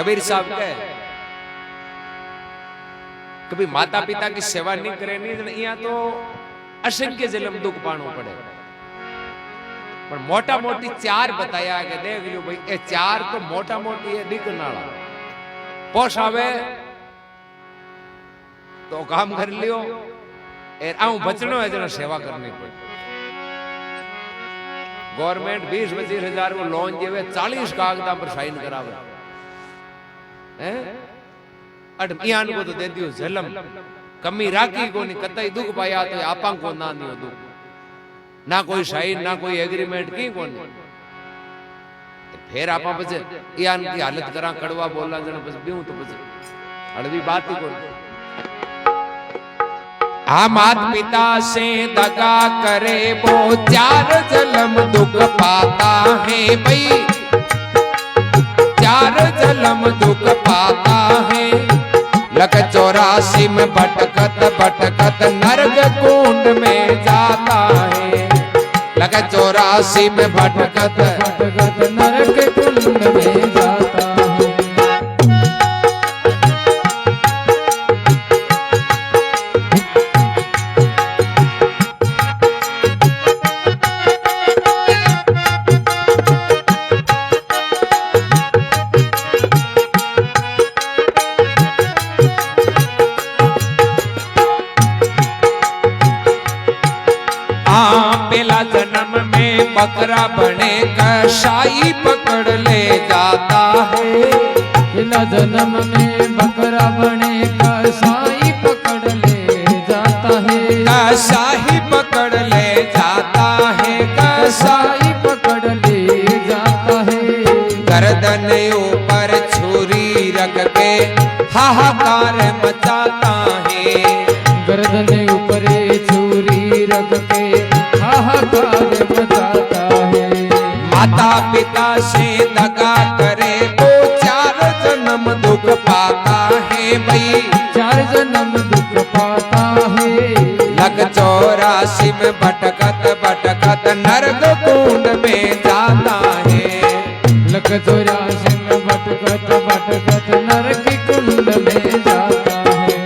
कबीर साहब के कभी माता पिता की सेवा नहीं करे नहीं यहाँ तो असंख्य जन्म दुख पाणो पड़े। पर मोटा मोटी चार बताया कि देख लो भाई ये चार तो मोटा मोटी है दिखनाला पोष आवे तो काम कर लियो एर आऊं बचनो है जना सेवा करनी पड़े। गवर्नमेंट 20-25 हजार को लोन देवे 40 कागजा पर साइन करावे हैं अट मियान को तो दे दियो जलम कमी राखी को नहीं कतई दुख पाया तो आपा को ना दियो दुख ना कोई साइन ना कोई एग्रीमेंट की को नहीं फिर आपा बस यान की हालत करा कड़वा बोला जन बस बिऊ तो बस अड़वी बात ही को मात पिता से दगा करे वो चार जन्म दुख पाता है भाई चार जन्म दुख पाता है। लग 84 में भटकत भटकत नरक कुंड में जाता है। लग 84 में भटकत भटकत नरक कुंड में जाता है। पहला जन्म में बकरा बने कसाई पकड़ ले जाता है। पहला जन्म में बकरा बने कसाई पकड़ ले जाता है। कसाई पकड़ ले जाता है। कसाई पकड़ ले जाता है। गर्दन ऊपर छुरी रख के हाहाकार मचाता है। गर्दन ऊपर छुरी रख के हाहाकार मचाता है। माता पिता से दगा करे वो चार जन्म दुख पाता है भाई चार जन्म दुख पाता है। लग 84 में भटकत भटकत नरक कुंड में जाता है। लग 84 में भटकत भटकत नरक कुंड में जाता है।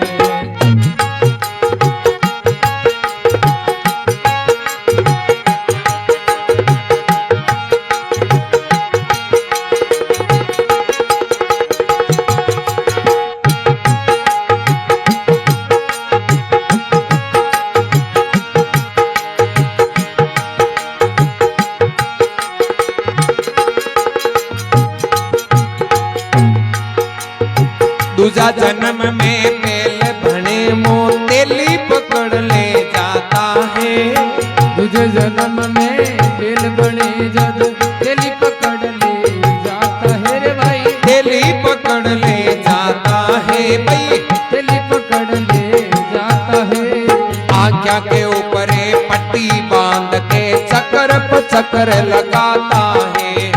दूजा जन्म में मेल भणे मोतेली पकड़ ले जाता है। दूजे जन्म में मेल भणे जद तेली पकड़ ले जाता है रे भाई तेली पकड़ ले जाता है भाई तेली पकड़ ले जाता है। आँखों के ऊपर पट्टी बांध के चक्कर पे चक्कर लगाता है।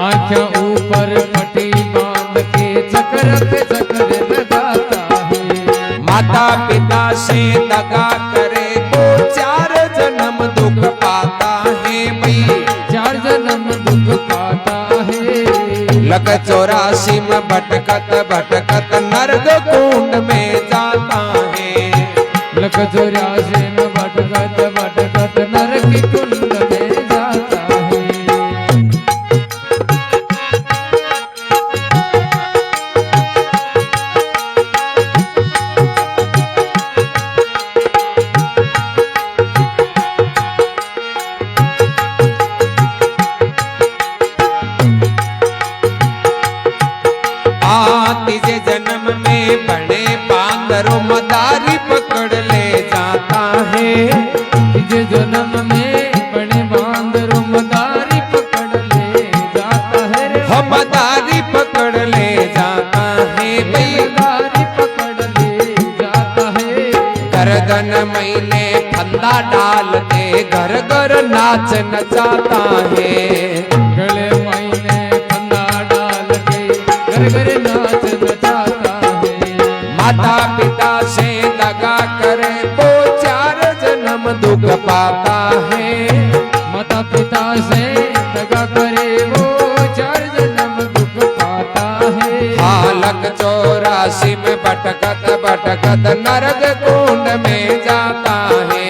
आँखों ऊपर पट्टी बांध के चक्कर पे माता पिता से दगा करे वो चार जन्म दुख पाता है भाई चार जन्म दुख पाता है। लग 84 में भटकत भटकत नरक कुंड में जाता है। लग 84 में भटकत भटकत नरक कुंड में जाता है। तीजे जन्म में बड़े बांदरों मदारी पकड़ ले जाता है। तीजे जन्म में बड़े बांदरों मदारी पकड़ ले जाता है। हम मदारी पकड़ ले जाता है भाई मदारी पकड़ ले जाता है। गर्दन महीने फंदा डाल के घर घर नाच नचाता है। गले महीने फंदा डाल के घर घर नाच माता पिता से दगा करे वो चार जन्म दुख पाता है। माता पिता से दगा करे वो चार जन्म दुख पाता है। लख 84 में भटकत भटकत नरक कुंड में जाता है।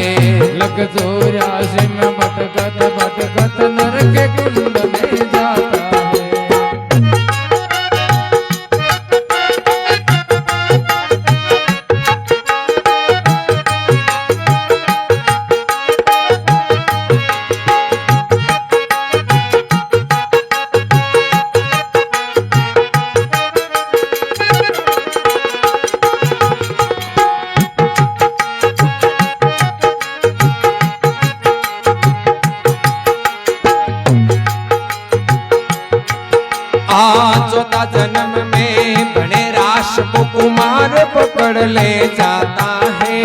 लख 84 में भटकत भटकत नरक कुंड में जाता है। चौथा जन्म में बड़े राश को कुमार पकड़ ले जाता है।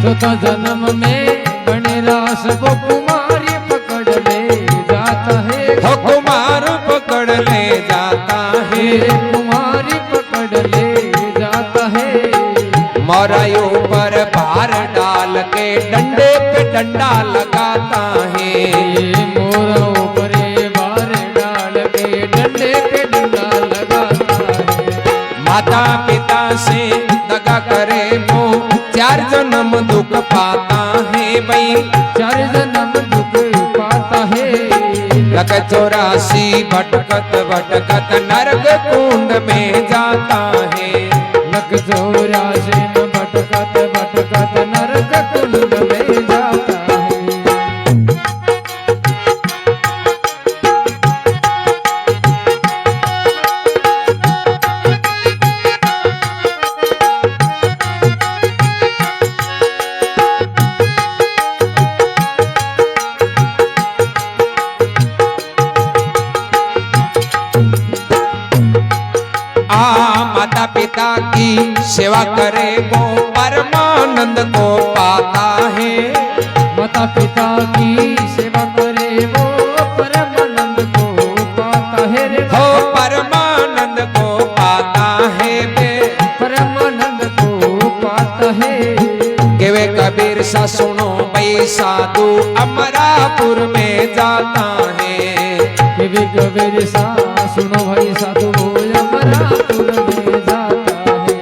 चौथा जन्म में बड़े रास को कुमार पकड़ ले जाता है। हो कुमार पकड़ ले जाता है। कुमार पकड़ ले जाता है। मोरायों पर भार डाल के डंडे पे डंडा लगाता है। मोरों पर भार डाल के डंडे पे डंडा लगाता है। माता पिता से दगा करे वो 4 जन्म दुख पाता है भाई। 4 जन्म दुख पाता है। लख 84 भटकत भटकत नरक कुंड में जाता है। लख 84 में भटकत भटकत नरक कुंड में जाता है। माता पिता की सेवा करे वो परमानंद को पाता है। माता पिता की सेवा करे वो परमानंद को पाता है। रे हो परमानंद को पाता है वे। परमानंद को पाता है। के वे कबीर सा सुनो भाई साधु अमरापुर में जाता है। के वे कबीर सा सुनो भाई साधु अमरापुर में जाता है।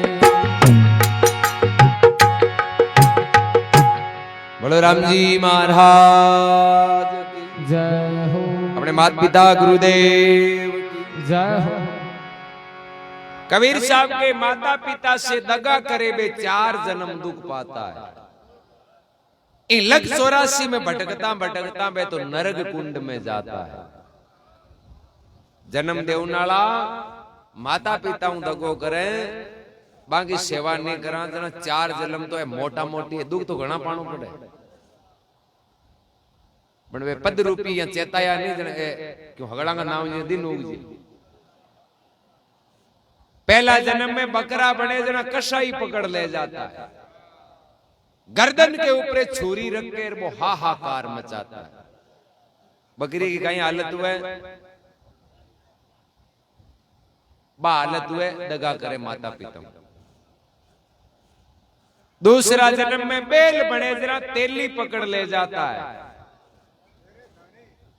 बोलो राम जी महाराज की जय हो। अपने माता पिता गुरुदेव की जय हो। कबीर साहब के माता पिता से दगा करे बे 4 जन्म दुख पाता है। इन लख 84 में भटकता भटकता बे तो नरक कुंड में जाता है। जन्म देवनाला माता पिता दगो करे बाकी सेवा नहीं करा जना 4 जन्म तो है मोटा मोटी है। दुख तो घना पानो पड़े पण वे पद रूपी या चेताया नहीं जने क्यों हगड़ा का नाम ये दिन उग जी। पहला जन्म में बकरा बने जना कसाई पकड़ ले जाता है। गर्दन के ऊपर छुरी रख के वो हाहाकार मचाता है। बकरी की कहीं हालत हुए हालत हुए दगा करे माता पिता। दूसरा जन्म में बेल बने जरा तेली पकड़ ले जाता है।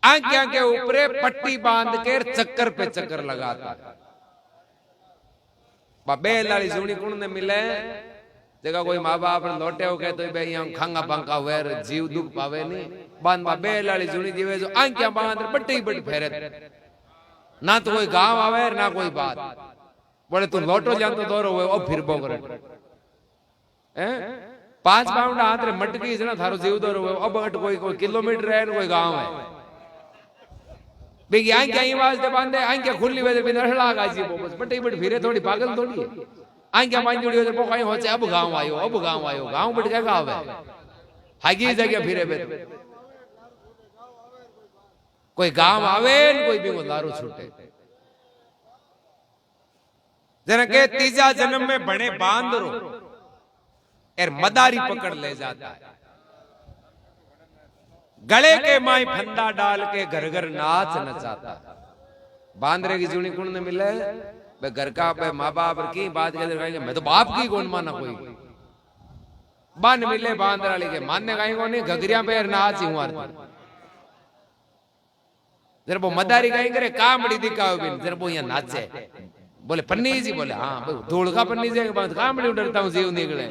आंखों के ऊपर पट्टी बांध के चक्कर पे चक्कर लगाता है। बेल वाली सुनी कुण ने मिले जगह कोई माँ बाप लौटे हो गए तो भाई यहाँ खांगा पंखा हुए जीव दुख पावे नहीं बांध बेल वाली सुनी जीवे जो आंखियां बांध बट्टी बट फेरे ना तो कोई गांव आवे ना कोई बात बोले तू लौटो जान तो दौरो हुए अब फिर बो करे 5 पाउंड हाथ रे मटकी ना थारो जीव दौरो हुए अब अट कोई किलोमीटर है कोई गांव है बेगी आंखें आई वास्ते बांधे आंखें खुली वे बिना लागा जी बस बट्टी बट फिरे थोड़ी पागल थोड़ी है आंखें बांध जोड़ी हो तो कहीं होचे अब गांव आयो गांव बट के गांव है हागी जगह फिरे बे कोई गांव आवे न कोई भी दारू छूटे जना के तीजा जन्म में बने बांदरो एर मदारी पकड़ ले जाता है गले के माई फंदा डाल के घर घर नाच नचाता बांदरे की जुनी कुण ने मिले बे घर का बे माँ बाप की बात कहेंगे मैं तो बाप की कौन माना कोई बान मिले बांदरा लेके मानने कहीं को नहीं घगरिया पे नाच ही हुआ जरा वो मदारी कहीं करे कामड़ी दिखाओ बिन जरा वो यहाँ नाचे बोले पन्नी जी, बोले हाँ भाई धूल का पन्नी जी के बाद कामड़ी डरता हूँ जीव निकले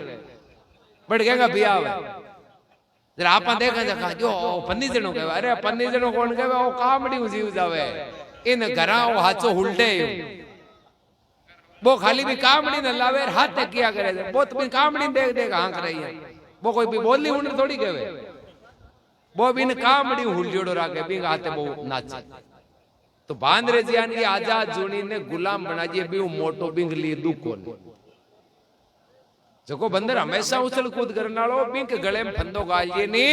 बढ़ गया बिया जरा आप देखा जा जो पन्नी जणो कहे, अरे पन्नी जणो कौन कहे, वो कामड़ी जीव जावे इन घरा वो हाथों उल्टे वो खाली भी कामड़ी न लावे हाथ किया करे, वो तो कामड़ी देख देख हाँक रही है, वो कोई भी बोली उन्हें थोड़ी कहे, वो बिन कामड़ी हुलियोड़ो राखे बिंग हाथे वो नाचे। तो बांद्रे जी यानी आजाद जूनी ने गुलाम बना दिए भी मोटो बिंग लिए दुको ने जको बंदर हमेशा उछल कूद करने वालो बिंग गले में फंदो गालिए नी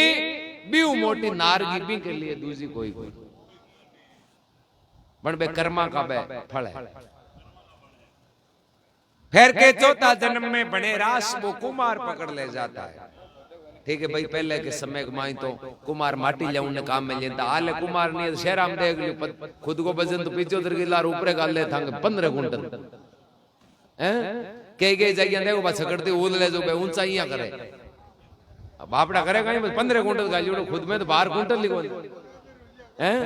भी मोटी नारगी बिंग के लिए दूसरी कोई कोई बन बे कर्मा का बे फल है। फिर के चौथा जन्म में बने रास वो कुमार पकड़ ले जाता है। ठीक है भाई, पहले के समय माई तो कुमार माटी ले उन्हें काम में लेता, आले कुमार नहीं शहरा में देख लियो खुद को वजन तो पीछे उधर गिला ऊपरे गाल ले थांगे 15 कुंटल कई कई जगह देखो बस सकड़ती उद ले जो ऊंचा इया करे, अब आपड़ा करे कहीं 15 कुंटल गाली खुद में तो 12 कुंटल लिखो हैं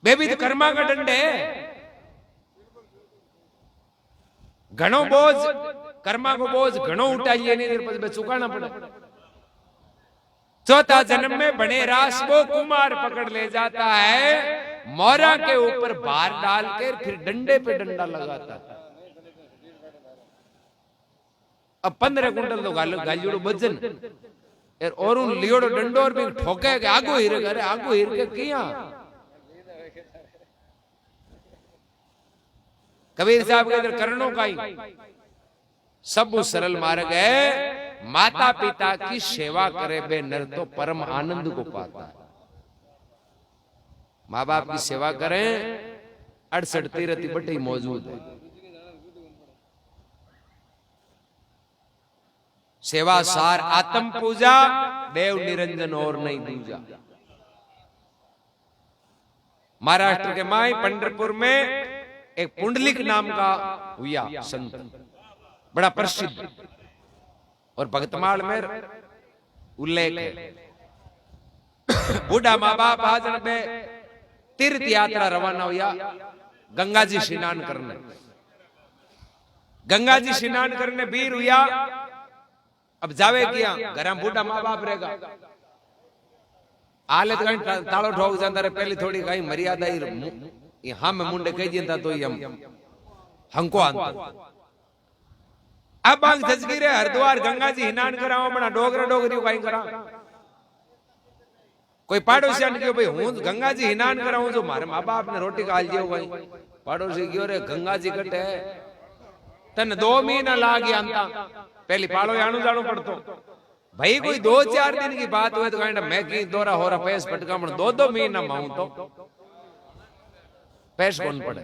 बेबी तो कर्मा का डंडे घणो बोझ कर्मा को बोझ घणो उठाइए नहीं देर पर चुकाना पड़े। चौथा जन्म में बने रास वो कुमार पकड़ ले जाता है, मोरा के ऊपर भार डाल कर फिर डंडे पे डंडा लगाता है। अब 15 कुंटल तो गालियोड़ो वजन और उन लियोड़ो डंडो और भी ठोके के आगो हिर करे, आगो हिर के किया कबीर साहब के इधर करणों का ही सब सरल मार्ग है, माता पिता की सेवा करे बे नर तो परम आनंद को पाता है। माँ बाप की सेवा करें 68 तीरथ बटे मौजूद है। सेवा सार आत्म पूजा देव निरंजन और नहीं दूजा। महाराष्ट्र के माई पंढरपुर में एक पुंडलिक नाम का हुआ संत, बड़ा प्रसिद्ध और भक्तमाल में उल्लेख है। बूढ़ा माँ बाप आज में तीर्थ यात्रा रवाना हुआ गंगा जी स्नान करने। गंगा जी स्नान करने बीर हुआ, अब जावे किया घर में बूढ़ा माँ बाप रहेगा आले तो कहीं तालो ठोक जाता रहे, पहले थोड़ी कहीं मर्यादा ही हम मुंडे कह दिया तो हम हमको आंता। अब आंख जजगिरे हरिद्वार गंगा जी हिनान कराओ बना डोगरा डोगरी कहीं करा कोई पड़ोसी ने भाई हूं गंगा जी हिनान कराऊं जो मारे माँ बाप ने रोटी खा लियो भाई पड़ोसी क्यों रे गंगा जी कटे तन 2 महीना लाग अंता पहली पालो यानू जानो पड़तो भाई कोई 2-4 दिन की बात हुए तो कहना मैं की दौरा हो रहा पैस पटका 2-2 महीना माऊं तो पैस कौन पड़े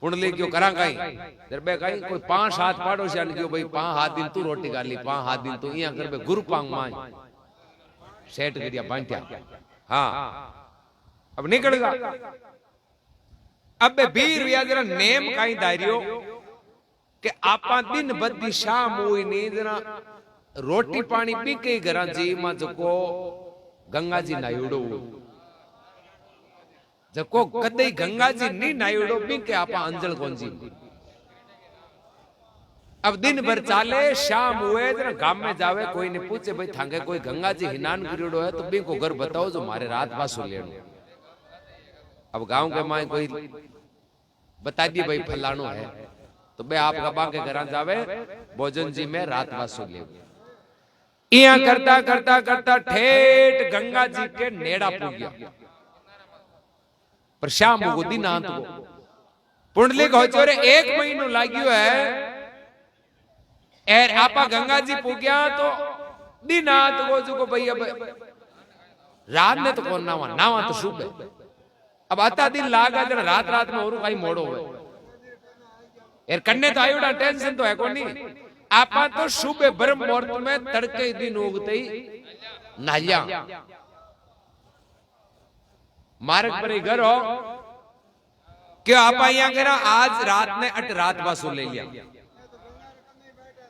पुंडली क्यों करा कहीं दरबे कहीं कोई 5-7 पड़ोसी ने क्यों भाई 5 दिन तू रोटी खा ली 5 दिन तू इया कर बे गुरु पांग माई सेट करिया बांटिया। हाँ अब निकल गा अब बे बीर या जरा नेम कहीं दायरियो कि आपा दिन बदी शाम हुई नहीं जरा रोटी पानी पी के घर जी मा जको गंगा जी नायुड़ो जको कदे गंगा जी नहीं नायुड़ो पी के आपा अंजल कौन जी। अब दिन भर चाले शाम हुए जरा गांव में जावे कोई ने पूछे भाई थांगे कोई गंगा जी हिनान करियोड़ो है तो बी को घर बताओ जो मारे रात पासो लेनो। अब गांव के माए कोई बता दी भाई फलानो है तो बे आप गबा के घर जावे भोजन जी में रात वासो ले इया करता करता करता ठेठ गंगा जी के नेड़ा पुग गया पर शाम को दिन आंत को पुंडलिक हो चोरे 1 महीनो लाग्यो है एर आपा गंगा जी पुग्या तो दिन आंत को जो भाई अब रात ने तो कौन नावा नावा तो शुभ है। अब आता दिन लागा जरा रात रात में और कहीं मोड़ो हुए यार कन्ने तो आयुड़ा टेंशन तो है कौन नहीं आपा तो शुभ ब्रह्म मुहूर्त में तड़के दिन उगते ही नालिया मार्ग पर ही घर हो क्यों आपा यहाँ करा आज रात ने अट रात वासु ले लिया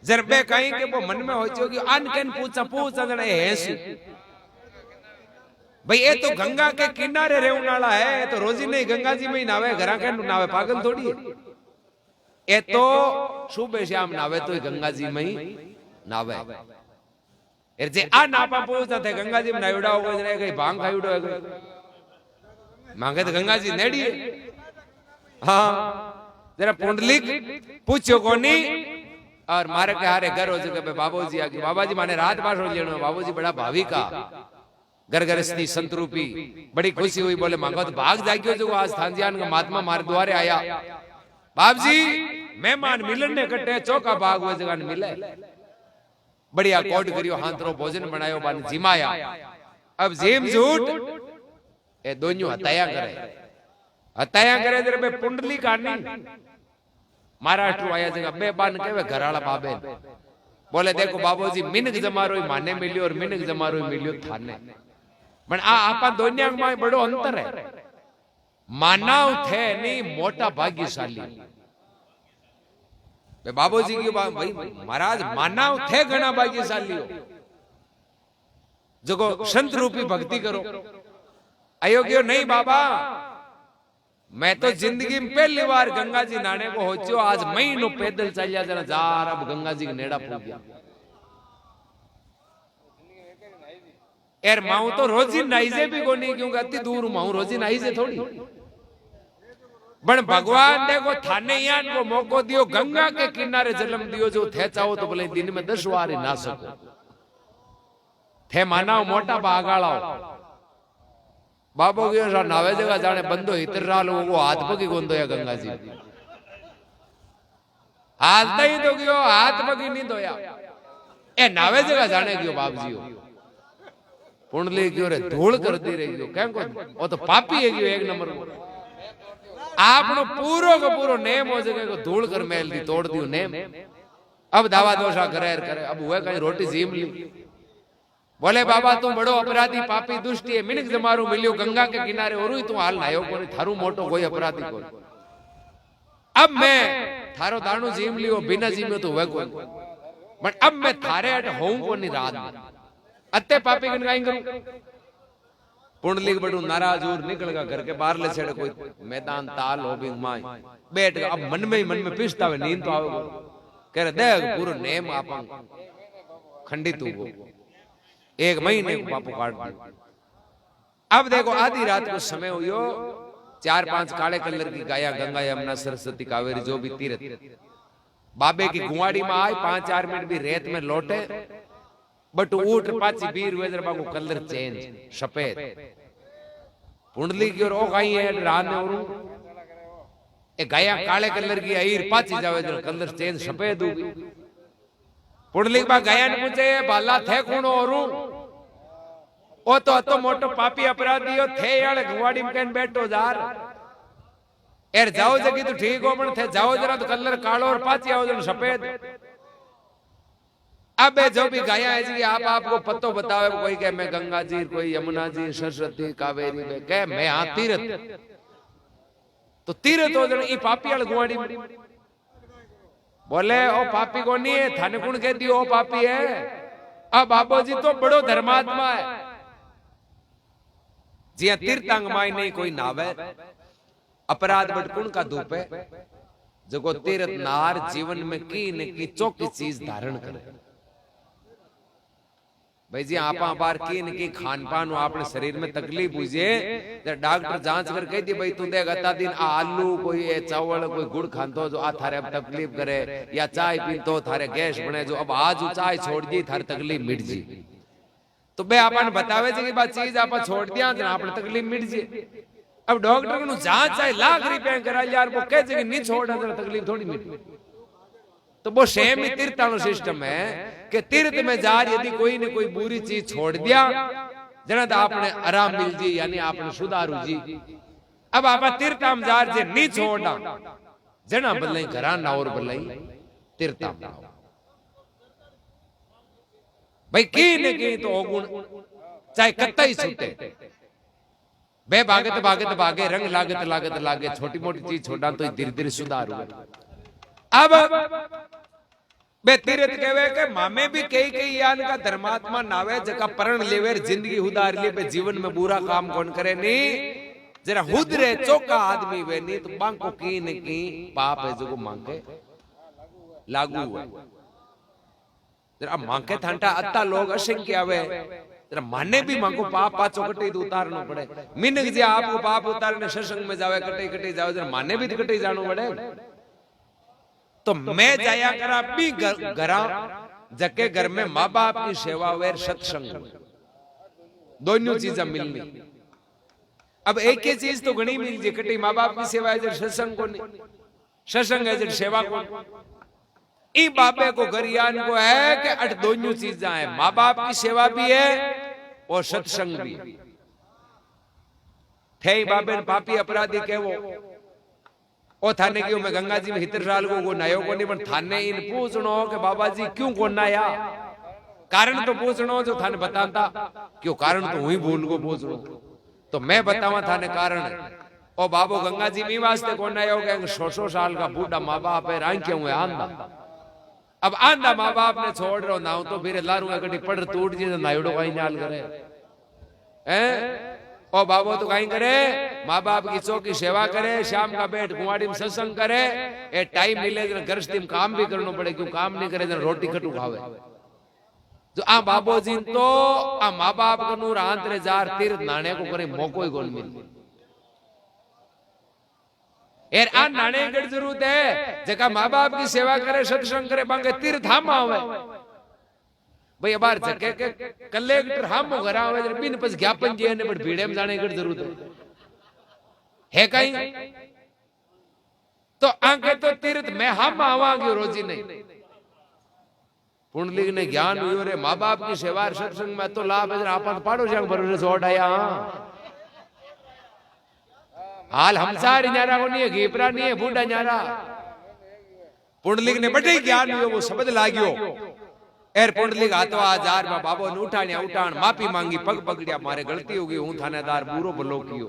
जरबे कहीं के वो मन में हो चुकी अन कन पूछा जरा ऐसी भाई ये तो गंगा के किनारे रहने वाला है, तो रोजी नहीं गंगा जी में ही नावे, घरा के नावे, पागल थोड़ी है। ये तो सुबह शाम नावे तो गंगा जी में ही नावे। जे आ नापा पूछता थे गंगा जी में नावड़ा होगा जरा कहीं भांग खाईड़ो है मांगे तो गंगा जी नेड़ी है। हाँ जरा पुंडलिक पूछो कोनी और मारे के हारे घर हो जगह बाबू जी आके बाबा जी माने रात बार हो लेनो बाबू जी बड़ा भावी का घर घर स्त्री संत रूपी बड़ी खुशी हुई बोले मांगो तो भाग जागियो जो आज थांजियान का महात्मा मारे द्वारे आया बाप जी मेहमान मिलन ने कटे चौका भाग वो जगह मिले बढ़िया कोड करियो हाथरो भोजन बनायो बान जिमाया अब जेम झूठ ए दोन्यों हताया करे जरे बे पुंडली कानी महाराष्ट्र आया जगह बे बान केवे घराला बाबे बोले देखो बाबूजी मिनक जमारो माने मिलियो और मिनक जमारो मिलियो थाने पण आ आपा दोन्या में बड़ो अंतर है मानव थे नहीं मोटा भाग्यशाली बे बाबूजी की बात भाई महाराज मानव थे घना भाग्यशाली हो जो संत रूपी भक्ति करो अयोग्य नहीं बाबा मैं तो जिंदगी में पहली बार गंगा जी नाने को होचो आज महीनों पैदल चल जा जरा जार अब गंगा जी के नेड़ा पहुंच गया यार माऊ तो रोजी नाइजे भी को नहीं क्योंकि अति दूर माऊ रोजी नाइजे थोड़ी बन भगवान ने को थाने यान को मौको दियो गंगा के किनारे जन्म दियो जो थे चाहो तो भले दिन में 10 बार ना सको थे मानाओ मोटा बागाड़ाओ बाबू की नावे जगह जाने बंदो इतर लोगों को हाथ पगी गोंदो या गंगा जी हाथ नहीं तो क्यों हाथ पगी नहीं धोया ए नावे जगह जाने क्यों बाप जी पुंडली क्यों रे धूल कर दी रही हो क्या को वो तो पापी है क्यों एक नंबर को आपनो पूरो को पूरो नेम हो जगह को धूल कर मेल दी तोड़ दियो नेम अब दावा दोषा करे अब हुए कहीं रोटी जीम ली बोले बाबा तुम बड़ो अपराधी पापी दुष्टी है मिनक जमारू मिलियो गंगा के किनारे और तू हाल नायो कोनी थारू मोटो कोई अपराधी कोई अब मैं थारो दाणु जीम लियो बिना जीम्यो तो वे कोई बट अब मैं थारे हट होऊं कोनी रात में अत्ते पापी कन काई करूं पुंडलिक बड़ू नाराज और निकल गया घर के बाहर ले छड़े कोई मैदान ताल हो भी माई बैठ गया अब मन में पिसता हुए नींद तो आवे कह रहे देख पूरा नेम आपा खंडित हो एक महीने को बापू काट दिया अब देखो आधी रात को समय हुई 4-5 काले कलर की गाया गंगा यमुना सरस्वती कावेरी जो भी तीर्थ बाबे की गुआड़ी में आए 5-4 मिनट भी रेत में लौटे बट ऊट पाची बीर वेदर बाबू कलर चेंज सफेद पुंडली की और ओ गाई है रात में और ए गाया काले कलर की आईर पाची जावे कलर चेंज सफेद हो गई पुंडलिक बा गाया ने पूछे बाला थे कौन और ओ तो मोटो पापी अपराधी हो थे यार गुवाड़ी में कन बैठो जार एर जाओ जगी तो ठीक हो पण थे जाओ जरा तो कलर कालो और पाची आओ जरा सफेद अब जो भी गाया है जी आप आपको पतो बताओ कोई कहे मैं गंगा जी कोई यमुना जी सरस्वती कावेरी में कहे मैं हां तीर्थ तो तीर्थ हो जरा ई पापी वाले गुवाड़ी में बोले ओ पापी को नहीं है थाने कौन कहती ओ पापी है अब बाबू जी तो बड़ो धर्मात्मा है जी तीर्थांग माई नहीं कोई नावे अपराध बट कुण का धूप है जो तीर्थ नार जीवन में की न की चौकी चीज धारण करे भाई जी आपा बार की न की खान पान आपने शरीर में तकलीफ हुई है डॉक्टर जांच कर कह दी भाई तू देख अता दिन आलू कोई चावल कोई गुड़ खातो जो आ थारे अब तकलीफ करे या चाय पीतो थारे गैस बने जो अब आज चाय छोड़ दी थारे तकलीफ मिट जी तो बे आपन बतावे जी की बात चीज आपा छोड़ दिया तो आपने तकलीफ मिट जी अब डॉक्टर को जांच चाहे लाख रुपया करा यार वो कह जी नहीं छोड़ा तो तकलीफ थोड़ी मिट तो वो सेम ही तीर्थाणु सिस्टम है कि तीर्थ में जार यदि कोई ने कोई बुरी चीज छोड़ दिया जना तो आपने आराम मिल जी यानी आपने सुधारू जी अब आप तीर्थाम जार जे नहीं छोड़ना जना बल्लाई घरा ना और बल्लाई तीर्थाम जाओ भाई की ने की तो अवगुण चाहे कत्ता ही छूटे बे भागे रंग लागत छोटी मोटी चीज छोड़ा तो धीरे धीरे सुधार हुआ अब बे तीर्थ कहवे के मामे भी कई यान का धर्मात्मा नावे जका परण लेवे जिंदगी उदार ले पे जीवन में बुरा काम कौन करे नी जरा हुदरे चौका आदमी वे नी तो बांको की न की पाप है जो मांगे लागू है जरा मांगे थांटा अत्ता लोग असंख्य आवे जरा माने भी मांगो पाप पाचो कटे तो उतारनो पड़े मिनक जे आपको पाप उतारने सत्संग में जावे कटे जावे जरा माने भी कटे जानो पड़े तो मैं जाया करा भी घरा जके घर में माँ बाप की सेवा वे सत्संग दोनों चीजें मिलनी अब एक ही चीज तो घनी मिल जी कटी माँ बाप की सेवा है सत्संग को नहीं सत्संग है सेवा को ई बापे को गरियान को है कि अट दोनों चीजें है माँ बाप की सेवा भी है और सत्संग भी थे बाबे पापी अपराधी के वो ओ थाने क्यों मैं गंगा जी में हितर साल को नयो को नहीं पर थाने इन पूछनो कि बाबा जी क्यों को नया कारण तो पूछनो जो थाने बताता क्यों कारण तो हुई भूल को पूछनो तो मैं बतावा थाने कारण ओ बाबू गंगा जी में वास्ते को नया हो गए 100 साल का बूढ़ा माँ बाप है रांग क्यों है आंधा अब आंधा माँ बाप ने छोड़ रहा ना तो फिर लारूंगा कटी पड़ टूट जी नायडो कहीं नाल करे हैं ओ बाबू तो कहीं करे माँ बाप की चौकी सेवा करे शाम का बैठ कुंवाड़ी में सत्संग करे ए टाइम मिले गृहस्थी में काम भी करना पड़े क्यों काम नहीं करे रोटी खटू खावे जो आ बाबू जी तो आ माँ बाप को नूर आंतरे जार तीर्थ नाने को करे मौको ही गोल मिल यार आ नाने की जरूरत है जगह माँ बाप की सेवा करे सत्संग करे बांगे तीर्थ हम आवे भाई बार जके के कलेक्टर हम घर आवे बिन पस ज्ञापन जी ने बड़ भीड़े में जाने की जरूरत है कहीं तो आंके तो तीर्थ में हम आवांगे रोजी नहीं पुंडलिक ने ज्ञान हुई रे माँ बाप की सेवा सत्संग में तो लाभ है आपन पाड़ो जंग भरोसे जोड़ आया हाल हमसार न्यारा को नहीं है घेपरा नहीं है बूढ़ा न्यारा पुंडलिक ने बड़े ज्ञान हुई वो शब्द लागियो एर पुंडलिक हाथवा हजार में बाबो ने उठाने उठान माफी मांगी पग पकड़िया मारे गलती होगी हूं थानेदार बुरो भलो कियो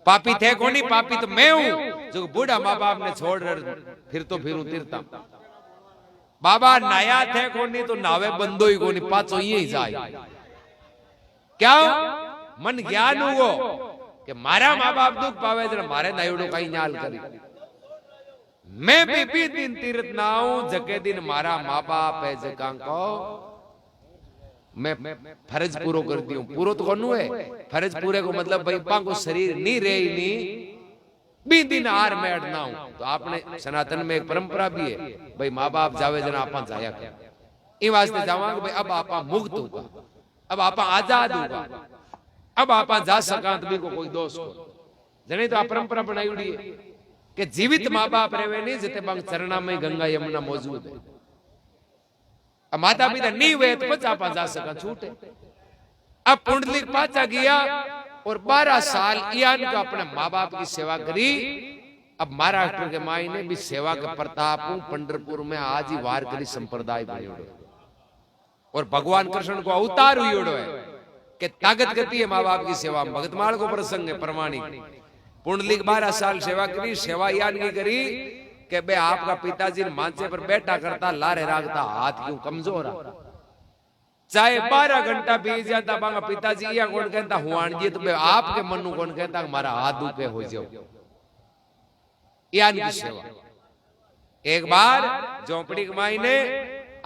पापी थे कोनी पापी तो मैं हूं जो बूढ़ा माँ बाप ने छोड़ फिर तो फिरूं तीरता बाबा नया थे कोनी तो नावे बंदो ही कोनी पाचो ही जाए क्या मन ज्ञान हुओ कि मारा माँ बाप दुख पावे जरा मारे नायुडो कहीं न्याल करी मैं भी दिन तीर्थ ना हूं जके दिन मारा माँ बाप है जका को मैं फर्ज पूरो कर दी हूं पूरो तो कौन है फर्ज पूरे को मतलब भाई पा को शरीर नहीं रही नहीं भी दिन आर में अड़ना हूं तो आपने सनातन में एक परंपरा भी है भाई माँ बाप जावे जना आपा जाया कर इन वास्ते जावांगे भाई अब आपा मुक्त होगा अब आपा आजाद होगा अब आपा जा सका तो भी को कोई दोष को जने तो आप परंपरा बनाई उड़ी है कि जीवित माँ बाप रहे नहीं जिते बंग चरणा में गंगा यमुना मौजूद है अब माता पिता नहीं हुए तो बच्चा आपा जा सका छूटे अब पुंडलिक पाचा गया और 12 साल यान का अपने माँ बाप की सेवा करी अब महाराष्ट्र के माई ने भी सेवा का प्रताप पंढरपुर में आज ही वार करी संप्रदाय बनी और भगवान कृष्ण को अवतार हुई है कि ताकत गति है माँ बाप की सेवा में भगतमाल को प्रसंग है प्रमाणिक पुंडलिक 12 साल सेवा करी सेवा यान की करी कि बे आपका पिताजी मांचे पर बैठा करता लारे रागता हाथ क्यों कमजोर चाहे 12 घंटा बीत जाता बांगा पिताजी या कौन कहता हुआन जी तो आपके मनु कौन कहता हमारा हाथ दुखे हो जाओ यान की सेवा एक बार झोंपड़ी की माई ने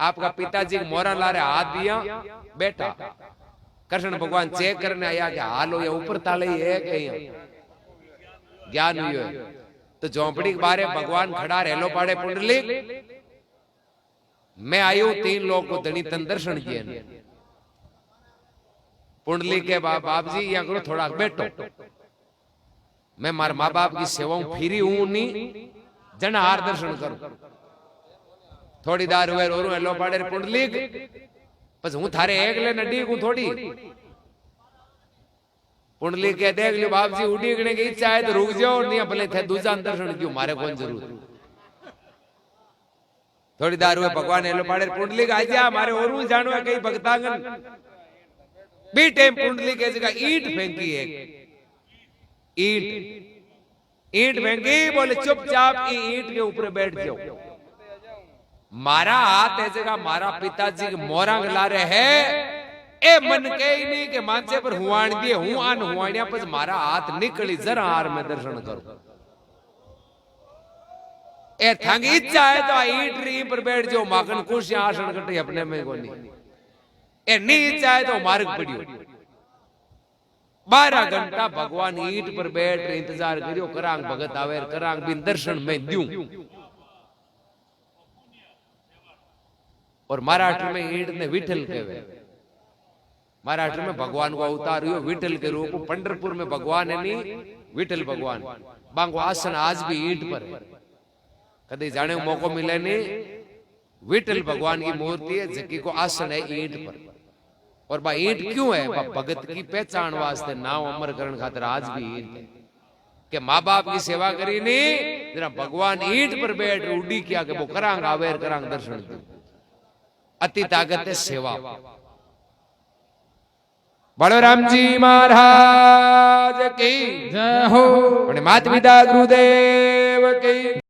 आपका पिताजी मोरा लारे हाथ दिया बैठा कृष्ण भगवान चेक करने आया कि हालो या ऊपर ताले है कि ज्ञान हुई है तो झोंपड़ी के बारे भगवान खड़ा रेलो पाड़े पुंडलिक मैं आयु 3 लोग को धनी तन दर्शन किए पुंडलिक के बाप जी यहाँ करो थोड़ा बैठो मैं मार माँ बाप की सेवाओं फिरी हूं नहीं जन हार दर्शन करो थोड़ी दार हुए रो हेलो पाड़े पुंडलिक बस हूं थारे एक ले नडी को थोड़ी पुंडलिक के देख लो बाप जी उड़ीगने की इच्छा है तो रुक जाओ नहीं भले थे दूसरा दर्शन क्यों मारे कौन जरूर थोड़ी दार हुए भगवान हेलो पाड़े पुंडलिक आ जा हमारे और जानो है कई भक्तांगन बी टाइम पुंडलिक के जगह ईंट फेंकी है ईंट फेंकी बोले चुपचाप ईंट के ऊपर बैठ जाओ मारा हाथ है जगह मारा पिताजी के मोरंग ला रहे है ए मन के ही नहीं के मानसे पर हुआण दिए हूं आन हुआणिया पर मारा हाथ निकली जरा हार में दर्शन करो ए थंग इच्छा है तो ईट री पर बैठ जाओ माखन कुर्सियां आसन कटे अपने में कोनी ए नहीं इच्छा है तो मार्ग पड़ियो 12 घंटा भगवान ईट पर बैठ इंतजार करियो करांग भगत आवे करांग बिन दर्शन में दूं और महाराष्ट्र में ईट ने विठल कहवे महाराष्ट्र में भगवान को अवतार हुआ विठल के रूप पंढरपुर में भगवान है नहीं विठल भगवान बांगो आसन आज भी ईट पर है कभी जाने को मौको मिले नहीं विठल भगवान की मूर्ति है जकी को आसन है ईट पर और बा ईट क्यों है बा भगत की पहचान वास्ते नाव अमर करण खातिर आज भी ईट है के माँ बाप की सेवा करी नहीं जरा भगवान ईट पर बैठ उड़ी किया के वो करांग आवेर करांग दर्शन दे अति ताकत है सेवा बलराम जी महाराज की जय हो माता पिता गुरुदेव की